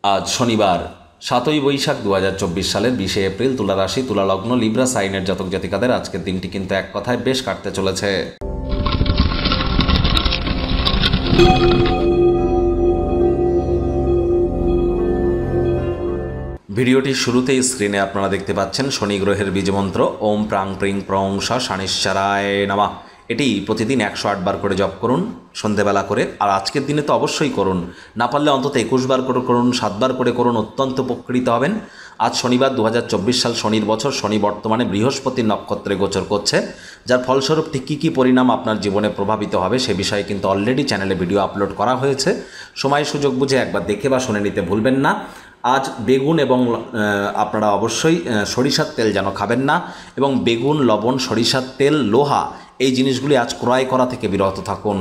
আজ শনিবার ৭ই বৈশাখ ২০২৪ সালের ২০শে এপ্রিল, তুলা রাশি, তুলা লগ্ন, লিব্রা সাইনের জাতক জাতিকাদের আজকের দিনটি কিন্তু এক কথায় বেশ কাটতে চলেছে। ভিডিওটির শুরুতেই স্ক্রিনে আপনারা দেখতে পাচ্ছেন শনি গ্রহের বীজমন্ত্র ওম প্রাং প্রিং প্রং শনিশ্চরায় নমঃ। এটি প্রতিদিন ১০৮ বার করে জপ করুন সন্ধেবেলা করে, আর আজকের দিনে তো অবশ্যই করুন, না পারলে অন্তত ২১ বার করে করুন, ৭ বার করে করুন, অত্যন্ত উপকৃত হবেন। আজ শনিবার ২০২৪ সাল, শনির বছর। শনি বর্তমানে বৃহস্পতির নক্ষত্রে গোচর করছে, যার ফলস্বরূপ ঠিক কী কী পরিণাম আপনার জীবনে প্রভাবিত হবে সে বিষয়ে কিন্তু অলরেডি চ্যানেলে ভিডিও আপলোড করা হয়েছে। সময় সুযোগ বুঝে একবার দেখে বা শুনে নিতে ভুলবেন না। আজ বেগুন এবং আপনারা অবশ্যই সরিষার তেল যেন খাবেন না, এবং বেগুন, লবণ, সরিষার তেল, লোহা এই জিনিসগুলি আজ ক্রয় করা থেকে বিরত থাকুন।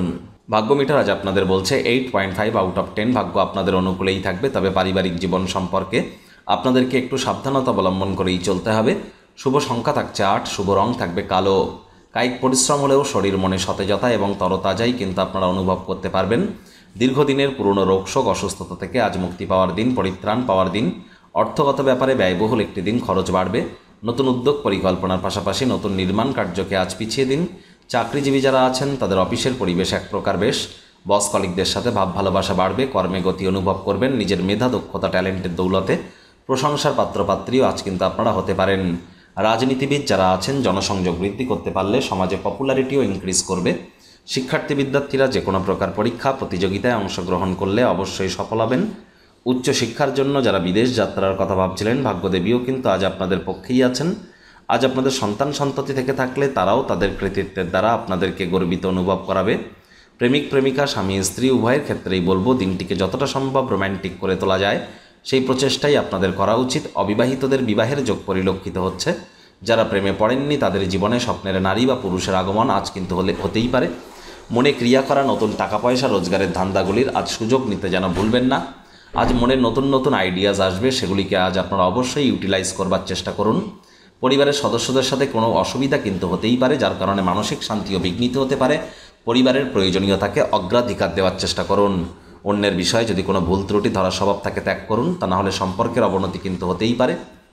ভাগ্য মিটার আজ আপনাদের বলছে 8.5 আউট অফ 10। ভাগ্য আপনাদের অনুকূলেই থাকবে, তবে পারিবারিক জীবন সম্পর্কে আপনাদেরকে একটু সাবধানতা অবলম্বন করেই চলতে হবে। শুভ সংখ্যা থাকছে 8, শুভ রং থাকবে কালো। কায়িক পরিশ্রম হলেও শরীর মনে সতেজতা এবং তরতাজাই কিন্তু আপনারা অনুভব করতে পারবেন। দীর্ঘদিনের পুরনো রোগশোক, অসুস্থতা থেকে আজ মুক্তি পাওয়ার দিন, পরিত্রাণ পাওয়ার দিন। অর্থগত ব্যাপারে ব্যয়বহুল একটি দিন, খরচ বাড়বে। নতুন উদ্যোগ পরিকল্পনার পাশাপাশি নতুন নির্মাণ কার্যকে আজ পিছিয়ে দিন। চাকরিজীবী যারা আছেন তাদের অফিসের পরিবেশ এক প্রকার বেশ। বস কলিগদের সাথে ভাব ভালোবাসা বাড়বে। কর্মে গতি অনুভব করবেন। নিজের মেধা, দক্ষতা, ট্যালেন্টের দৌলতে প্রশংসার পাত্রপাত্রীও আজ কিন্তু আপনারা হতে পারেন। রাজনীতিবিদ যারা আছেন জনসংযোগ বৃদ্ধি করতে পারলে সমাজে পপুলারিটিও ইনক্রিজ করবে। শিক্ষার্থী বিদ্যার্থীরা যে কোনো প্রকার পরীক্ষা প্রতিযোগিতায় অংশগ্রহণ করলে অবশ্যই সফল হবেন। উচ্চশিক্ষার জন্য যারা বিদেশ যাত্রার কথা ভাবছিলেন, ভাগ্যদেবীও কিন্তু আজ আপনাদের পক্ষেই আছেন। আজ আপনাদের সন্তান সন্ততি থেকে থাকলে তারাও তাদের কৃতিত্বের দ্বারা আপনাদেরকে গর্বিত অনুভব করাবে। প্রেমিক প্রেমিকা, স্বামী স্ত্রী উভয়ের ক্ষেত্রেই বলবো দিনটিকে যতটা সম্ভব রোম্যান্টিক করে তোলা যায় সেই প্রচেষ্টাই আপনাদের করা উচিত। অবিবাহিতদের বিবাহের যোগ পরিলক্ষিত হচ্ছে। যারা প্রেমে পড়েননি তাদের জীবনে স্বপ্নের নারী বা পুরুষের আগমন আজ কিন্তু হতেই পারে। মনে ক্রিয়া করা নতুন টাকা পয়সা রোজগারের ধান্দাগুলির আজ সুযোগ নিতে যেন ভুলবেন না। আজ মনে নতুন নতুন আইডিয়াজ আসবে, সেগুলিকে আজ আপনারা অবশ্যই ইউটিলাইজ করবার চেষ্টা করুন। পরিবারের সদস্যদের সাথে কোনো অসুবিধা কিন্তু হতেই পারে, যার কারণে মানসিক শান্তিও বিঘ্নিত হতে পারে। পরিবারের প্রয়োজনীয়তাকে অগ্রাধিকার দেওয়ার চেষ্টা করুন। অন্যের বিষয়ে যদি কোনো ভুল ত্রুটি ধরার স্বভাব থাকে ত্যাগ করুন, তা না হলে সম্পর্কের অবনতি কিন্তু হতেই পারে।